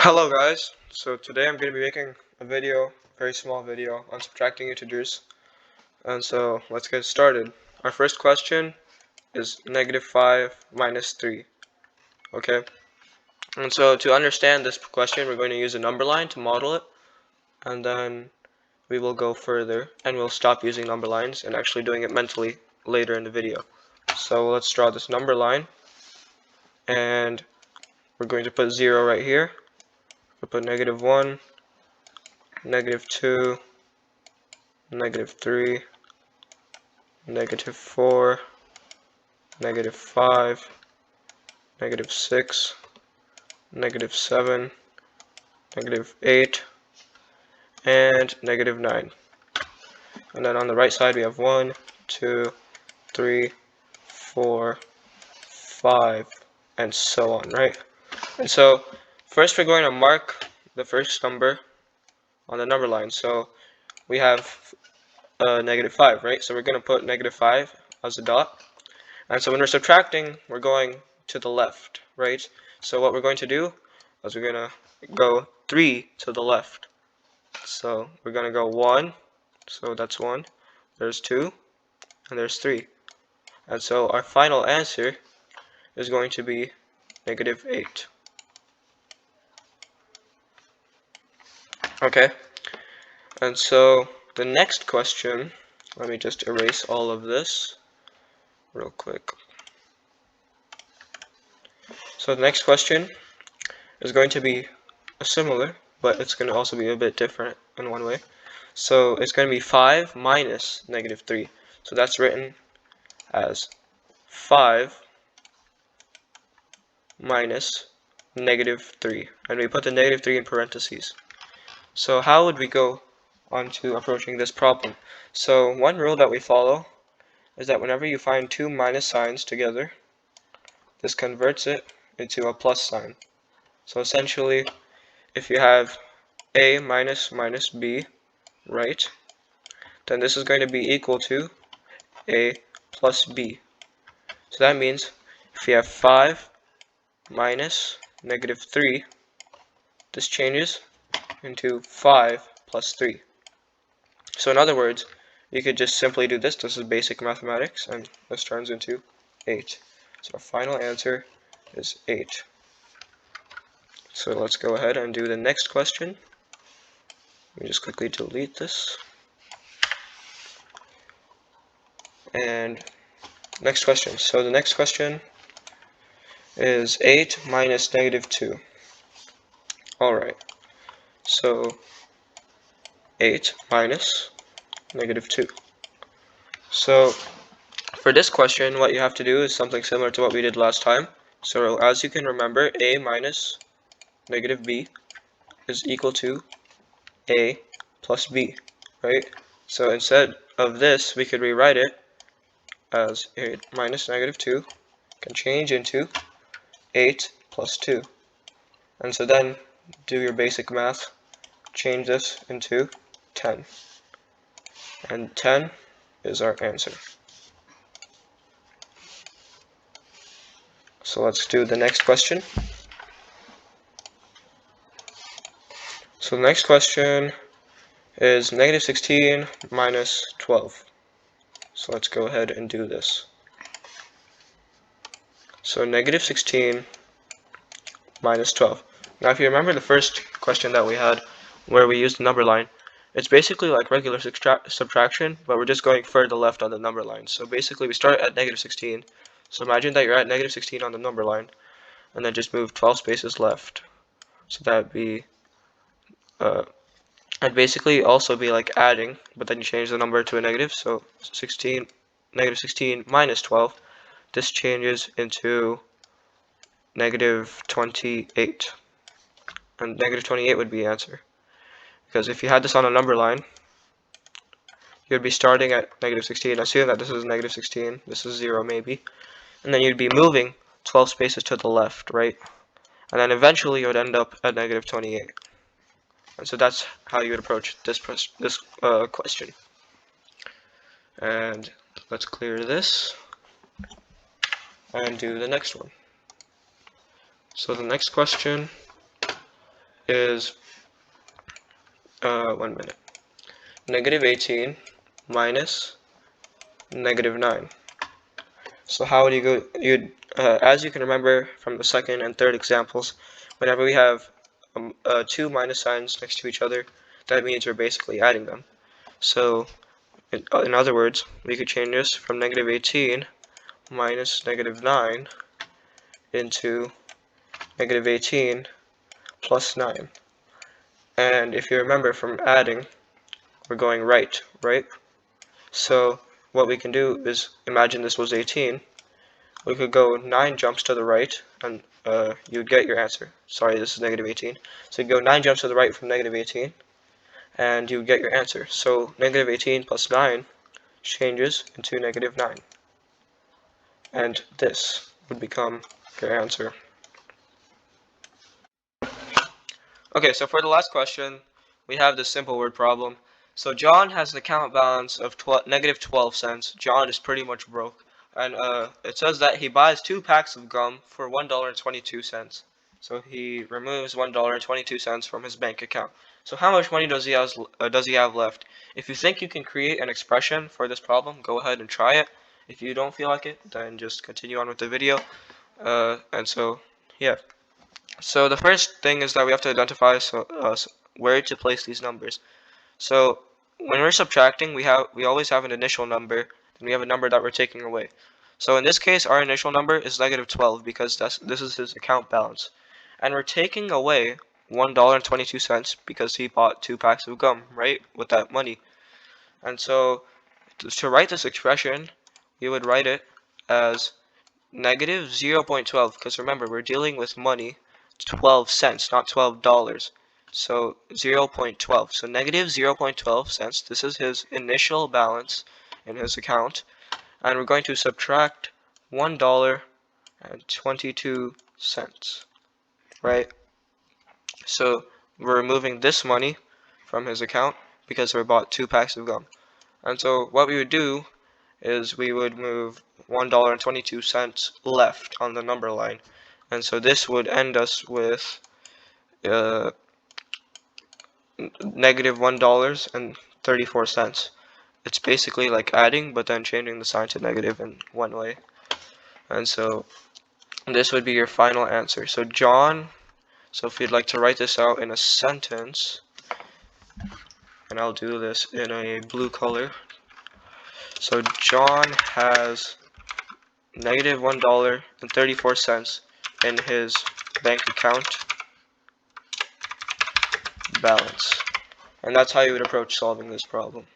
Hello guys, so today I'm going to be making a video, very small video, on subtracting integers. And so let's get started. Our first question is -5 minus 3, okay? And so to understand this question, we're going to use a number line to model it, and then we will go further, and we'll stop using number lines and actually doing it mentally later in the video. So let's draw this number line, and we're going to put 0 right here. We'll put -1, -2, -3, -4, -5, -6, -7, -8, and -9. And then on the right side we have 1, 2, 3, 4, 5, and so on, right? And so first we're going to mark the first number on the number line. So we have -5, right? So we're going to put -5 as a dot. And so when we're subtracting, we're going to the left, right? So what we're going to do is we're going to go 3 to the left. So we're going to go 1, so that's 1, there's 2, and there's 3. And so our final answer is going to be -8. Okay, and so the next question, let me just erase all of this real quick. So the next question is going to be similar, but it's going to also be a bit different in one way. So it's going to be 5 minus -3. So that's written as 5 minus -3. And we put the -3 in parentheses. So how would we go on to approaching this problem? So one rule that we follow is that whenever you find two minus signs together, this converts it into a plus sign. So essentially, if you have a minus minus b, right, then this is going to be equal to a plus b. So that means if you have 5 minus -3, this changes into 5 plus 3. So in other words, you could just simply do this. This is basic mathematics, and this turns into 8. So our final answer is 8. So let's go ahead and do the next question. Let me just quickly delete this. And next question. So the next question is 8 minus -2. Alright, so 8 minus -2. So for this question, what you have to do is something similar to what we did last time. So as you can remember, a minus -b is equal to a plus b, right? So instead of this, we could rewrite it as 8 minus -2 can change into 8 plus 2. And so then do your basic math, change this into 10. And 10 is our answer. So let's do the next question. So the next question is -16 minus 12. So let's go ahead and do this. So -16 minus 12. Now if you remember the first question that we had where we used the number line, it's basically like regular subtraction, but we're just going further left on the number line. So basically we start at -16. So imagine that you're at -16 on the number line, and then just move 12 spaces left. So that'd be I'd basically also be like adding, but then you change the number to a negative. So -16 minus 12. This changes into -28. And -28 would be the answer. Because if you had this on a number line, you'd be starting at -16. Assume that this is -16. This is 0 maybe. And then you'd be moving 12 spaces to the left, right? And then eventually you would end up at -28. And so that's how you would approach this question. And let's clear this and do the next one. So the next question is 1 minute. Negative 18 minus negative 9. So how would you go? As you can remember from the second and third examples, whenever we have two minus signs next to each other, that means we're basically adding them. So in other words, we could change this from negative 18 minus negative 9 into negative 18 plus 9. And if you remember from adding, we're going right? So what we can do is imagine this was 18. We could go 9 jumps to the right, and you would get your answer. Sorry, this is negative 18. So you go 9 jumps to the right from negative 18, and you would get your answer. So negative 18 plus 9 changes into negative 9. And this would become your answer. Okay, so for the last question, we have this simple word problem. So John has an account balance of negative 12 cents. John is pretty much broke. And it says that he buys 2 packs of gum for $1.22. So he removes $1.22 from his bank account. So how much money does he have left? If you think you can create an expression for this problem, go ahead and try it. If you don't feel like it, then just continue on with the video. Yeah. So the first thing is that we have to identify where to place these numbers. So when we're subtracting, we always have an initial number, and we have a number that we're taking away. So in this case, our initial number is negative 12 because this is his account balance, and we're taking away $1.22 because he bought 2 packs of gum, right, with that money. And so to write this expression, we would write it as negative 0.12, because remember, we're dealing with money, 12 cents, not $12. So 0.12. So negative 0.12 cents. This is his initial balance in his account. And we're going to subtract $1.22, right? So we're removing this money from his account because we bought 2 packs of gum. And so what we would do is we would move $1.22 left on the number line. And so this would end us with negative $1.34. It's basically like adding, but then changing the sign to negative in one way. And so this would be your final answer. So so if you'd like to write this out in a sentence, and I'll do this in a blue color. So John has negative $1.34 in his bank account balance. And that's how you would approach solving this problem.